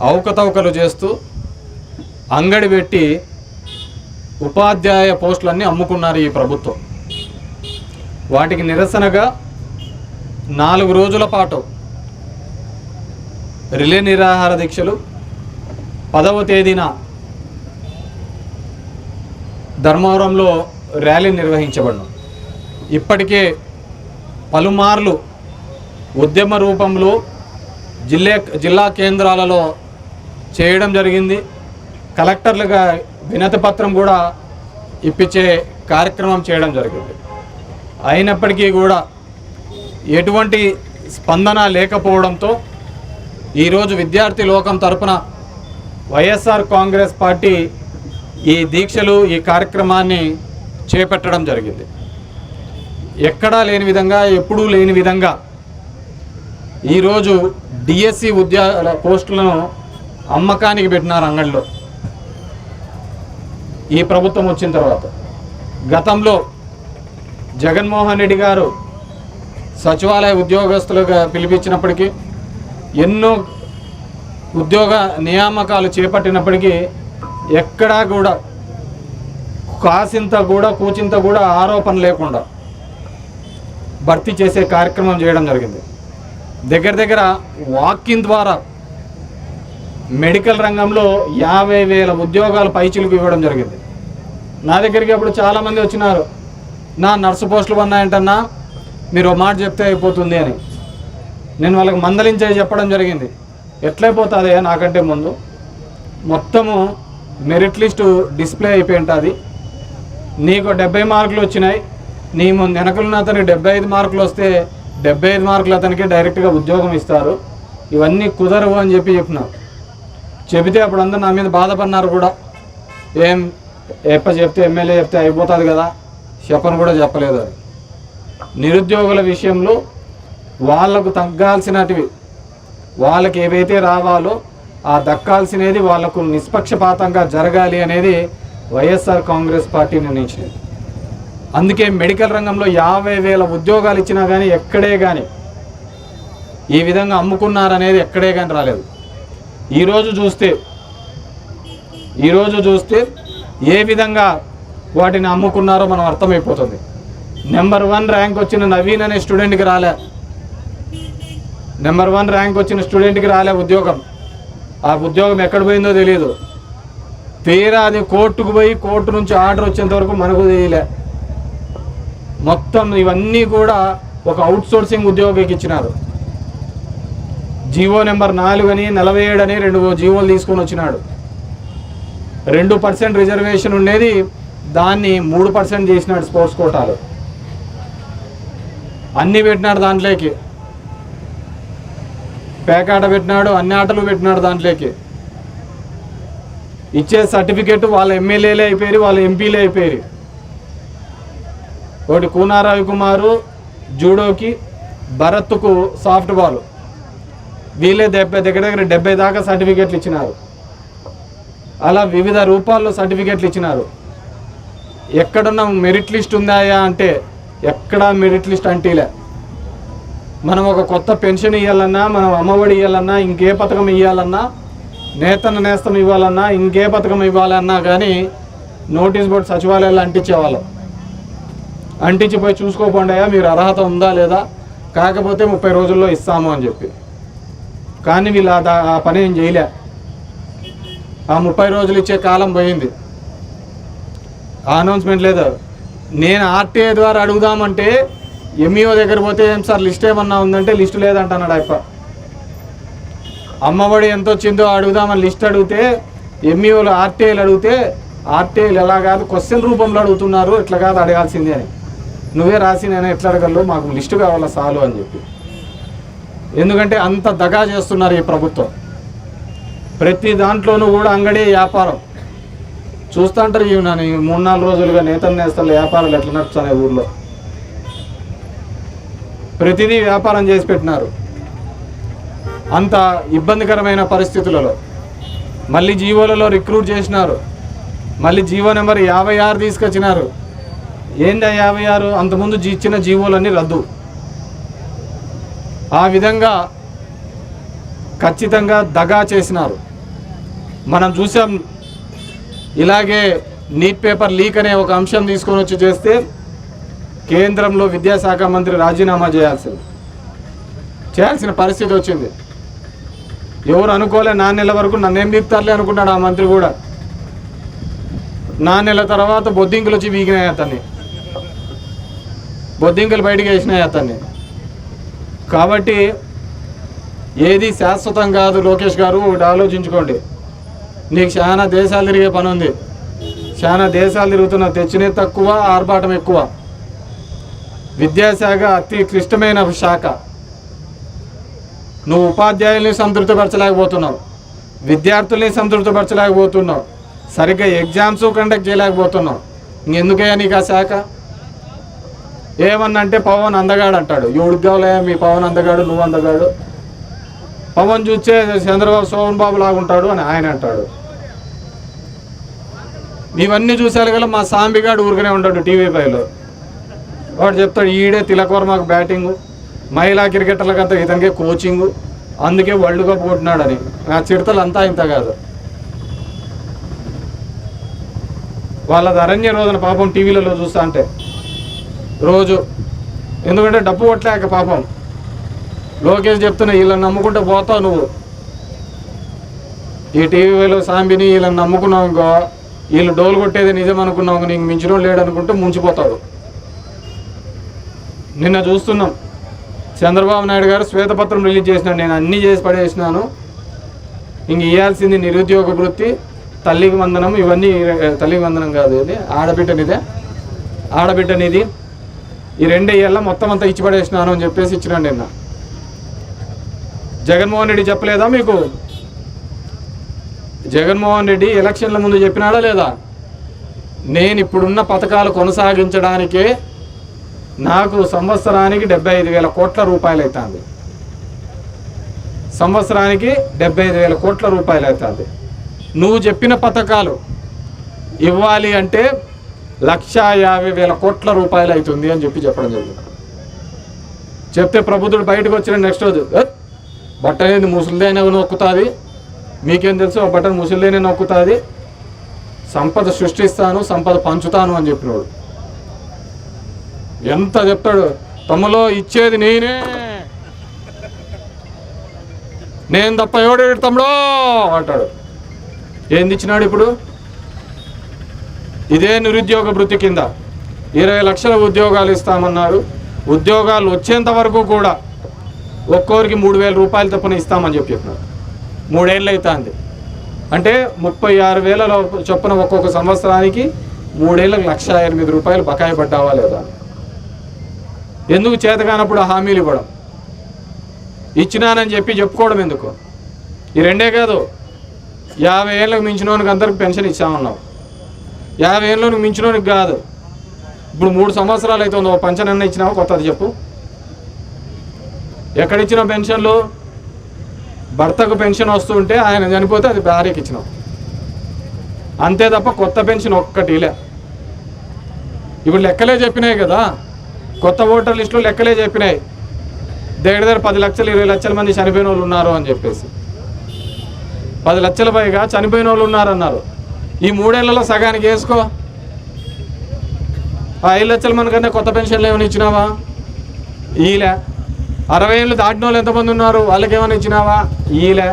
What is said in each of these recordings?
అవకతవకలు చేస్తూ అంగడి పెట్టి ఉపాధ్యాయ పోస్టులన్నీ అమ్ముకున్నారు ఈ ప్రభుత్వం. వాటికి నిరసనగా 4 రోజుల పాటు రిలే నిరాహార దీక్షలు, 10వ తేదీన ధర్మవరంలో ర్యాలీ నిర్వహించబడను. ఇప్పటికే పలుమార్లు ఉద్యమ రూపంలో జిల్లా కేంద్రాలలో చేయడం జరిగింది. కలెక్టర్లుగా వినతి పత్రం కూడా ఇప్పించే కార్యక్రమం చేయడం జరిగింది. అయినప్పటికీ కూడా ఎటువంటి స్పందన లేకపోవడంతో ఈరోజు విద్యార్థి లోకం తరపున వైఎస్ఆర్ కాంగ్రెస్ పార్టీ ఈ దీక్షలు, ఈ కార్యక్రమాన్ని చేపట్టడం జరిగింది. ఎక్కడా లేని విధంగా, ఎప్పుడూ లేని విధంగా ఈరోజు డిఎస్సి ఉద్యోగాల పోస్టులను అమ్మకానికి పెట్టినారు అంగడిలో. ఈ ప్రభుత్వం వచ్చిన తర్వాత గతంలో జగన్మోహన్ రెడ్డి గారు సచివాలయ ఉద్యోగస్తులుగా పిలిపించినప్పటికీ, ఎన్నో ఉద్యోగ నియామకాలు చేపట్టినప్పటికీ ఎక్కడా కూడా కాసింత కూడా కూచింత కూడా ఆరోపణ లేకుండా భర్తీ చేసే కార్యక్రమం చేయడం జరిగింది. దగ్గర వాకిన్ ద్వారా మెడికల్ రంగంలో 50,000 ఉద్యోగాలు పైచిలుకు ఇవ్వడం జరిగింది. నా దగ్గరికి అప్పుడు చాలామంది వచ్చినారు, నా నర్సు పోస్టులు ఉన్నాయంటన్నా, మీరు ఒక మాట చెప్తే అయిపోతుంది అని. నేను వాళ్ళకి మందలించే చెప్పడం జరిగింది. ఎట్లయిపోతుంది నాకంటే ముందు మొత్తము మెరిట్ లిస్టు డిస్ప్లే అయిపోయి ఉంటుంది, నీకు 70 మార్కులు వచ్చినాయి, నీ ముందు వెనకలున్న అతనికి 75 మార్కులు వస్తే 75 మార్కులు అతనికి డైరెక్ట్గా ఉద్యోగం ఇస్తారు, ఇవన్నీ కుదరవు అని చెప్పినారు. చెబితే అప్పుడు అందరూ నా మీద బాధపడినారు కూడా. ఏం చెప్తే ఎమ్మెల్యే చెప్తే అయిపోతుంది కదా, చెప్పను కూడా చెప్పలేదు అది. నిరుద్యోగుల విషయంలో వాళ్లకు తగ్గాల్సినటివి, వాళ్ళకి ఏవైతే రావాలో ఆ దక్కాల్సినది వాళ్లకు నిష్పక్షపాతంగా జరగాలి అనేది వైఎస్ఆర్ కాంగ్రెస్ పార్టీ నిర్ణయించింది. అందుకే మెడికల్ రంగంలో 50,000 ఉద్యోగాలు ఇచ్చినా కానీ ఎక్కడే కానీ ఈ విధంగా అమ్ముకున్నారనేది ఎక్కడే కానీ రాలేదు. ఈరోజు చూస్తే ఏ విధంగా వాటిని అమ్ముకున్నారో మనం అర్థమైపోతుంది. నెంబర్ 1 ర్యాంక్ వచ్చిన నవీన్ అనే స్టూడెంట్కి రాలే, నెంబర్ 1 ర్యాంక్ వచ్చిన స్టూడెంట్కి రాలే ఉద్యోగం. ఆ ఉద్యోగం ఎక్కడ పోయిందో తెలియదు. తీరా అది కోర్టుకు పోయి కోర్టు నుంచి ఆర్డర్ వచ్చేంత వరకు మనకు తెలియలే. మొత్తం ఇవన్నీ కూడా ఒక అవుట్సోర్సింగ్ ఉద్యోగికి ఇచ్చినారు. జీవో నెంబర్ 4 అని 47 అని 2 జీవోలు తీసుకొని వచ్చినాడు. 2% రిజర్వేషన్ ఉండేది, దాన్ని 3% చేసినాడు. స్పోర్ట్స్ కోటాలు అన్నీ పెట్టినాడు, దాంట్లోకి పేకాట పెట్టినాడు, అన్ని ఆటలు పెట్టినాడు. దాంట్లోకి ఇచ్చే సర్టిఫికెట్ వాళ్ళ ఎమ్మెల్యేలే అయిపోయారు, వాళ్ళ ఎంపీలే అయిపోయారు. ఒకటి కూనా రవికుమారు జూడోకి, భరత్కు సాఫ్ట్ బాల్, వీళ్ళే దగ్గర 70 దాకా సర్టిఫికెట్లు ఇచ్చినారు. అలా వివిధ రూపాల్లో సర్టిఫికెట్లు ఇచ్చినారు. ఎక్కడున్నా మెరిట్ లిస్ట్ ఉందాయా అంటే ఎక్కడా మెరిట్ లిస్ట్ అంటేలే. మనం ఒక కొత్త పెన్షన్ ఇవ్వాలన్నా, మనం అమ్మఒడి ఇవ్వాలన్నా, ఇంకే పథకం ఇవ్వాలన్నా, నేస్తం ఇవ్వాలన్నా, ఇంకే పథకం ఇవ్వాలన్నా కానీ నోటీస్ బోర్డు సచివాలయాలు అంటించేవాళ్ళం. అంటించిపోయి చూసుకోకుండా మీరు అర్హత ఉందా లేదా, కాకపోతే 30 రోజుల్లో ఇస్తాము అని చెప్పి. కానీ వీళ్ళు ఆ పని ఏం చేయలే. ఆ 30 రోజులు ఇచ్చే కాలం పోయింది, అనౌన్స్మెంట్ లేదు. నేను ఆర్టీఐ ద్వారా అడుగుదామంటే ఎంఈఓ దగ్గర పోతే ఏం సార్ లిస్ట్ ఏమన్నా ఉందంటే లిస్టు లేదంటున్నాడు అయిప. అమ్మఒడి ఎంత వచ్చిందో అడుగుదామని లిస్ట్ అడిగితే ఎంఈఓలు ఆర్టీఐలు అడిగితే ఆర్టీఐలు ఎలా కాదు క్వశ్చన్ రూపంలో అడుగుతున్నారు, ఇట్లా కాదు అడగాల్సిందే అని. నువ్వే రాసి నేను ఎట్లా అడగలను, మాకు లిస్టు కావాలా చాలు అని చెప్పి. ఎందుకంటే అంత దగా చేస్తున్నారు ఈ ప్రభుత్వం. ప్రతి దాంట్లోనూ కూడా అంగడి వ్యాపారం చూస్తుంటారు. నన్ను 3-4 రోజులుగా నేతలు వ్యాపారాలు ఎట్లా నడుస్తున్నాయి ఊర్లో. ప్రతిదీ వ్యాపారం చేసి పెట్టినారు. అంత ఇబ్బందికరమైన పరిస్థితులలో మళ్ళీ జీవోలలో రిక్రూట్ చేసినారు. మళ్ళీ జీవో నెంబర్ 56 తీసుకొచ్చినారు. ఏంటి 56? అంతకుముందు ఇచ్చిన జీవోలన్నీ రద్దు. ఆ విధంగా ఖచ్చితంగా దగా చేసినారు. మనం చూసాం. ఇలాగే నీట్ పేపర్ లీక్ అనే ఒక అంశం తీసుకొని వచ్చి చేస్తే కేంద్రంలో విద్యాశాఖ మంత్రి రాజీనామా చేయాల్సిన పరిస్థితి వచ్చింది. ఎవరు అనుకోలే 4 నెలల వరకు నన్నేం బీపుతారులే అనుకున్నాడు ఆ మంత్రి కూడా. 4 నెలల తర్వాత బొద్దింకలు వచ్చి వీగినాయి అతన్ని, బొద్దింకలు బయటికి వేసినాయి అతన్ని. కాబట్టి ఏది శాశ్వతం కాదు. లోకేష్ గారు ఒకటి ఆలోచించుకోండి. నీకు చాలా దేశాలు తిరిగే పని ఉంది, చాలా దేశాలు తిరుగుతున్నావు. తెచ్చినే తక్కువ, ఆర్భాటం ఎక్కువ. విద్యాశాఖ అతి క్లిష్టమైన శాఖ. నువ్వు ఉపాధ్యాయుల్ని సంతృప్తిపరచలేకపోతున్నావు, విద్యార్థుల్ని సంతృప్తిపరచలేకపోతున్నావు, సరిగ్గా ఎగ్జామ్స్ కండక్ట్ చేయలేకపోతున్నావు. ఇంకెందుకయ్యా నీకు ఆ శాఖ? ఏమన్నంటే పవన్ అందగాడు అంటాడు. ఎవడికి కావాలే మీ పవన్ అందగాడు, నువ్వు అందగాడు. పవన్ చూస్తే చంద్రబాబు సోమన్ బాబు లాగుంటాడు అని ఆయన అంటాడు. ఇవన్నీ చూసారు కదా. మా సాంబిగాడు ఊరికనే ఉంటాడు టీవీ5లో. వాడు చెప్తాడు ఈడే తిలక్ వర్మకు బ్యాటింగు, మహిళా క్రికెటర్లకంతా ఇతనికే కోచింగు, అందుకే వరల్డ్ కప్ కొట్టినాడని. ఆ చిడతలు అంతా ఇంత కాదు. వాళ్ళది అరణ్య రోజున పాపం టీవీలలో చూస్తా అంటే రోజు. ఎందుకంటే డబ్బు కొట్టలేక పాపం. లోకేష్ చెప్తున్నా వీళ్ళని నమ్ముకుంటే పోతావు నువ్వు. ఈ టీవీలో సాంబిని వీళ్ళని నమ్ముకున్నావు ఇంకో, వీళ్ళు డోలు కొట్టేది నిజం అనుకున్నావు, నీకు మించడం లేడనుకుంటే ముంచిపోతాడు. నిన్న చూస్తున్నాం చంద్రబాబు నాయుడు గారు శ్వేతపత్రం రిలీజ్ చేసినాడు. నేను అన్నీ చేసి పడేసినాను, ఇంక ఇవ్వాల్సింది నిరుద్యోగ వృత్తి, తల్లికి వందనం, ఇవన్నీ. తల్లికి వందనం కాదు, ఇది ఆడబిడ్డనిది, ఈ 2 ఏళ్ళ మొత్తం అంతా ఇచ్చి పడేసినాను అని చెప్పేసి ఇచ్చినాడు నిన్న. జగన్మోహన్ రెడ్డి చెప్పలేదా మీకు? జగన్మోహన్ రెడ్డి ఎలక్షన్ల ముందు చెప్పినాడా లేదా? నేను ఇప్పుడున్న పథకాలు కొనసాగించడానికే నాకు సంవత్సరానికి 75,000 కోట్ల రూపాయలు అవుతుంది. సంవత్సరానికి 75,000 కోట్ల రూపాయలు అవుతుంది. నువ్వు చెప్పిన పథకాలు ఇవ్వాలి అంటే 150,000 కోట్ల రూపాయలు అవుతుంది అని చెప్పడం జరిగింది. చెప్తే ప్రబుద్ధుడు బయటకు వచ్చిన నెక్స్ట్ రోజు బట్ట అనేది ముసలిదైనా నొక్కుతుంది, మీకేం తెలుసు ఆ బట్టను ముసలిదైనా నొక్కుతుంది, సంపద సృష్టిస్తాను, సంపద పంచుతాను అని చెప్పినోడు ఎంత చెప్తాడు. తమలో ఇచ్చేది నేను తప్ప ఎవడు తమ్ముడో అంటాడు. ఏంది ఇచ్చినాడు ఇప్పుడు? ఇదే నిరుద్యోగ వృత్తి కింద 20 లక్షల ఉద్యోగాలు ఇస్తామన్నారు. ఉద్యోగాలు వచ్చేంత వరకు కూడా ఒక్కొరికి 3,000 రూపాయలు తప్పన ఇస్తామని చెప్పినారు. 3 ఏళ్ళు అవుతుంది అంటే 36,000 చొప్పున ఒక్కొక్క సంవత్సరానికి 3 ఏళ్ళకి 1,08,000 రూపాయలు బకాయి పడ్డావా లేదా? ఎందుకు చేతకానప్పుడు హామీలు ఇవ్వడం? ఇచ్చినానని చెప్పి చెప్పుకోవడం ఎందుకు? ఈ 2 కాదు, 50 ఏళ్ళకు మించినోనికి అందరికి పెన్షన్ ఇచ్చామన్నావు. 50 ఏళ్ళకి మించినోనికి కాదు. ఇప్పుడు 3 సంవత్సరాలు అవుతుంది, ఓ పెన్షన్ అన్న ఇచ్చినావా? కొత్తది చెప్పు. ఎక్కడిచ్చిన పెన్షన్లు? భర్తకు పెన్షన్ వస్తుంటే ఆయన చనిపోతే అది భార్యకి ఇచ్చినావు, అంతే తప్ప కొత్త పెన్షన్ ఒక్కటిలే. ఇప్పుడు లెక్కలే చెప్పినాయి కదా, కొత్త ఓటర్ లిస్టులో లెక్కలే చెప్పినాయి. దగ్గర 10 లక్షలు 20 లక్షల మంది చనిపోయిన వాళ్ళు ఉన్నారు అని చెప్పేసి, 10 లక్షల పైగా చనిపోయిన వాళ్ళు ఉన్నారన్నారు. ఈ 3 ఏళ్లలో సగానికి వేసుకో. ఆ 5 లక్షల మంది కన్నా కొత్త పెన్షన్లు ఏమైనా ఇచ్చినావా? ఈలే. 60 ఏళ్ళు దాటిన వాళ్ళు ఎంతమంది ఉన్నారు, వాళ్ళకి ఏమైనా ఇచ్చినావా? ఈలే.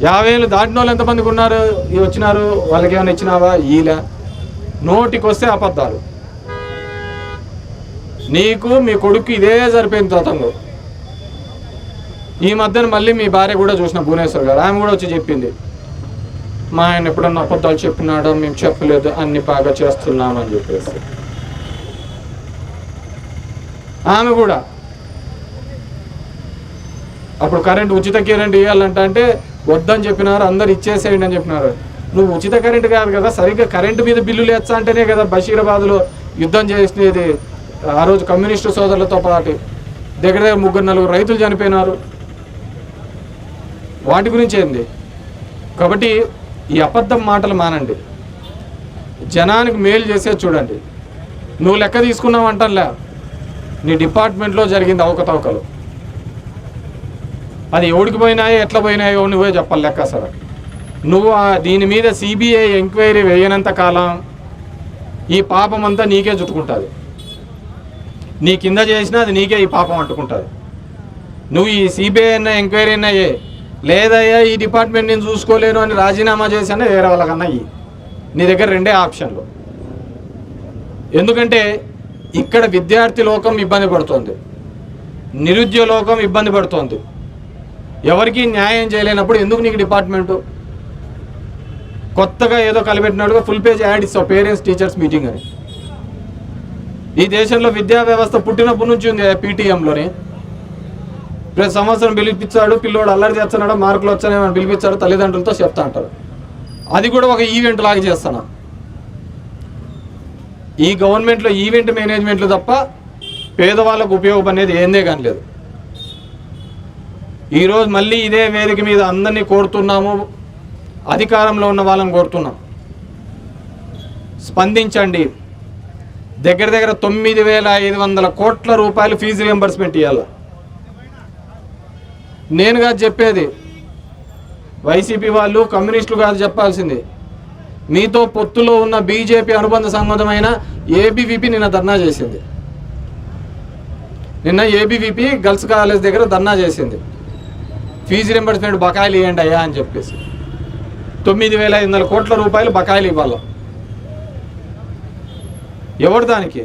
50 ఏళ్ళు దాటిన వాళ్ళు ఎంతమందికి ఉన్నారు వచ్చినారు, వాళ్ళకి ఏమైనా ఇచ్చినావా? ఈలే. నోటికి వస్తే అబద్ధాలు. నీకు మీ కొడుకు ఇదే సరిపోయింది తతంగం. ఈ మధ్యన మళ్ళీ మీ భార్య కూడా చూసిన భువనేశ్వర్ గారు, ఆమె కూడా వచ్చి చెప్పింది, మా ఆయన ఎప్పుడన్నా అబద్ధాలు చెప్పినాడో, మేము చెప్పలేదు, అన్ని బాగా చేస్తున్నామని చెప్పేసి. ఆమె కూడా అప్పుడు ఉచిత కరెంట్ ఇవ్వాలంటే వద్దని చెప్పినారు, అందరు ఇచ్చేసేయండి అని చెప్పినారు. నువ్వు ఉచిత కరెంటు కాదు కదా, సరిగ్గా కరెంటు మీద బిల్లులు ఎచ్చా అంటేనే కదా బషీరాబాద్లో యుద్ధం చేసినది. ఆ రోజు కమ్యూనిస్టు సోదరులతో పాటు దగ్గర 3-4 రైతులు చనిపోయినారు. వాటి గురించి ఏంది? కాబట్టి ఈ అబద్ధం మాటలు మానండి, జనానికి మేలు చేసేది చూడండి. నువ్వు లెక్క తీసుకున్నావు అంటలే, నీ డిపార్ట్మెంట్లో జరిగింది అవకతవకలు. అది ఎవడికి పోయినాయో ఎట్లా పోయినాయో నువ్వే చెప్పాలి లెక్క అసలు. నువ్వు దీని మీద సిబిఐ ఎంక్వైరీ వేయనంత కాలం ఈ పాపం అంతా నీకే చుట్టుకుంటుంది. నీ కింద చేసినా అది నీకే ఈ పాపం అంటుకుంటుంది. నువ్వు ఈ సిబిఐ అయినా ఎంక్వైరీ అయినా లేదయ్యా ఈ డిపార్ట్మెంట్ నేను చూసుకోలేను అని రాజీనామా చేసినా వేరే వాళ్ళకన్నా నీ దగ్గర రెండే ఆప్షన్లు. ఎందుకంటే ఇక్కడ విద్యార్థి లోకం ఇబ్బంది పడుతోంది, నిరుద్యోగ లోకం ఇబ్బంది పడుతోంది. ఎవరికి న్యాయం చేయలేనప్పుడు ఎందుకు నీకు డిపార్ట్మెంటు? కొత్తగా ఏదో కలిపెట్టినట్టుగా ఫుల్ పేజ్ యాడ్ ఇస్తావు పేరెంట్స్ టీచర్స్ మీటింగ్ అని. ఈ దేశంలో విద్యా వ్యవస్థ పుట్టినప్పటి నుంచి ఉంది పీటీఎంలోని. ప్రతి సంవత్సరం పిలిపించాడు, పిల్లోడు అల్లరి చేస్తున్నాడు, మార్కులు వచ్చానేమని పిలిపించాడు, తల్లిదండ్రులతో చెప్తా అంటారు. అది కూడా ఒక ఈవెంట్ లాగా చేస్తాను. ఈ గవర్నమెంట్లో ఈవెంట్ మేనేజ్మెంట్లు తప్ప పేదవాళ్ళకు ఉపయోగపడేది ఏందే కానీ లేదు. ఈరోజు మళ్ళీ ఇదే వేదిక మీద అందరినీ కోరుతున్నాము, అధికారంలో ఉన్న వాళ్ళని కోరుతున్నాం, స్పందించండి. దగ్గర దగ్గర 9,500 కోట్ల రూపాయలు ఫీజు రియంబర్స్మెంట్ ఇవ్వాలి. నేను కాదు చెప్పేది, వైసీపీ వాళ్ళు కమ్యూనిస్టులు కాదు చెప్పాల్సింది. మీతో పొత్తులో ఉన్న బీజేపీ అనుబంధ సంబంధమైన ఏబీవీపీ నిన్న ధర్నా చేసింది. నిన్న ఏబీవీపీ గర్ల్స్ కాలేజ్ దగ్గర ధర్నా చేసింది. ఫీజు రింబర్స్మెంట్ బకాయిలు ఇవ్వండి అయ్యా అని చెప్పేసి 9,500 కోట్ల రూపాయలు బకాయిలు ఇవ్వాలి. ఎవరు దానికి?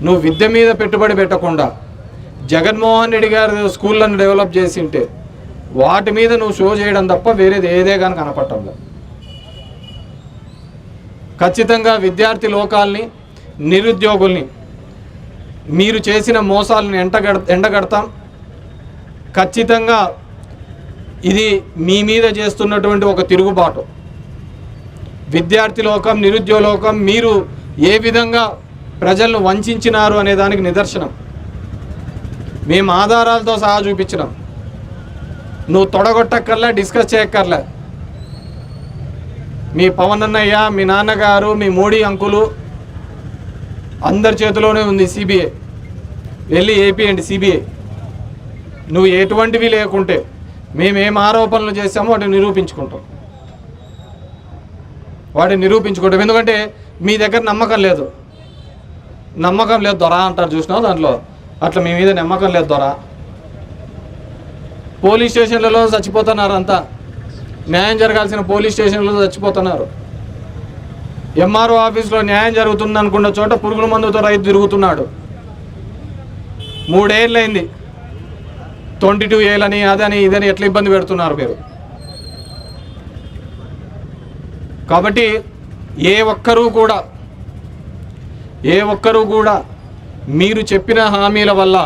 నువ్వు విద్య మీద పెట్టుబడి పెట్టకుండా జగన్మోహన్ రెడ్డి గారు స్కూళ్ళను డెవలప్ చేసి ఉంటే వాటి మీద నువ్వు షో చేయడం తప్ప వేరేది ఏదే కానీ కనపడటంలో. ఖచ్చితంగా విద్యార్థి లోకాల్ని, నిరుద్యోగుల్ని మీరు చేసిన మోసాలను ఎండగడతాం. ఖచ్చితంగా ఇది మీ మీద చేస్తున్నటువంటి ఒక తిరుగుబాటు. విద్యార్థి లోకం, నిరుద్యోగ లోకం మీరు ఏ విధంగా ప్రజలను వంచినారు అనే దానికి నిదర్శనం. మేము ఆధారాలతో సహా చూపించినాం. నువ్వు తొడగొట్టక్కర్లే, డిస్కస్ చేయక్కర్లే. మీ పవన్ అన్నయ్య, మీ నాన్నగారు, మీ మోడీ అంకులు అందరి చేతిలోనే ఉంది సిబిఐ. వెళ్ళి ఏపీ అండి సిబిఐ. నువ్వు ఎటువంటివి లేకుంటే మేమేం ఆరోపణలు చేసామో వాటిని నిరూపించుకుంటాం. ఎందుకంటే మీ దగ్గర నమ్మకం లేదు దొరా అంటారు చూసినావు దాంట్లో. అట్లా మీ మీద నమ్మకం లేదు దొరా. పోలీస్ స్టేషన్లలో చచ్చిపోతున్నారు, అంతా న్యాయం జరగాల్సిన పోలీస్ స్టేషన్లలో చచ్చిపోతున్నారు. ఎంఆర్ఓ ఆఫీస్లో న్యాయం జరుగుతుంది అనుకున్న చోట పురుగుల మందుతో రైతు తిరుగుతున్నాడు. 3 ఏళ్ళైంది. 22 ఏళ్ళని అదని ఇదని ఎట్లా ఇబ్బంది పెడుతున్నారు మీరు. కాబట్టి ఏ ఒక్కరూ కూడా మీరు చెప్పిన హామీల వల్ల,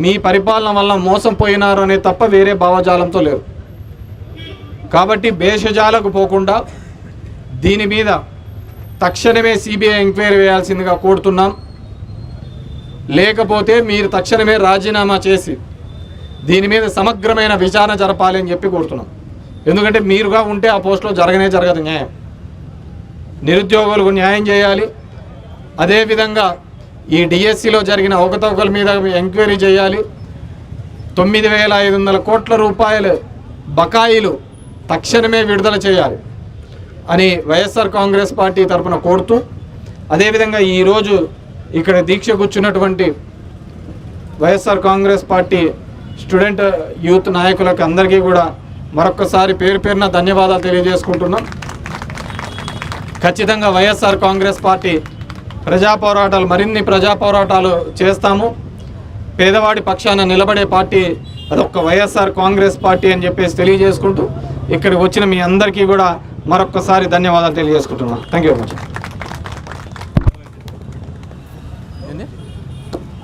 మీ పరిపాలన వల్ల మోసం పోయినారు అనే తప్ప వేరే భావజాలంతో లేరు. కాబట్టి భేషజాలకు పోకుండా దీని మీద తక్షణమే సిబిఐ ఎంక్వైరీ వేయాల్సిందిగా కోరుతున్నాం. లేకపోతే మీరు తక్షణమే రాజీనామా చేసి దీని మీద సమగ్రమైన విచారణ జరపాలి అని చెప్పి కోరుతున్నాం. ఎందుకంటే మీరుగా ఉంటే ఆ పోస్టులో జరగదు న్యాయం. నిరుద్యోగులకు న్యాయం చేయాలి. అదేవిధంగా ఈ డిఎస్సిలో జరిగిన అవకతవకల మీద ఎంక్వైరీ చేయాలి. 9,500 కోట్ల రూపాయల బకాయిలు తక్షణమే విడుదల చేయాలి అని వైఎస్ఆర్ కాంగ్రెస్ పార్టీ తరఫున కోరుతూ, అదేవిధంగా ఈరోజు ఇక్కడ దీక్ష కూర్చున్నటువంటి YSR Congress party student youth నాయకులకు అందరికీ కూడా మరొక్కసారి పేరున ధన్యవాదాలు తెలియజేసుకుంటున్నాం. ఖచ్చితంగా వైఎస్ఆర్ కాంగ్రెస్ పార్టీ మరిన్ని ప్రజా పోరాటాలు చేస్తాము. పేదవాడి పక్షాన నిలబడే పార్టీ అదొక్క వైఎస్ఆర్ కాంగ్రెస్ పార్టీ అని చెప్పేసి తెలియజేసుకుంటూ ఇక్కడికి వచ్చిన మీ అందరికీ కూడా మరొక్కసారి ధన్యవాదాలు తెలియజేసుకుంటున్నాం. Thank you very much.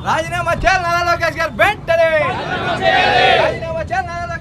రాజీనామా చేయాలి నారా లోకేష్ గారు వెంటనే.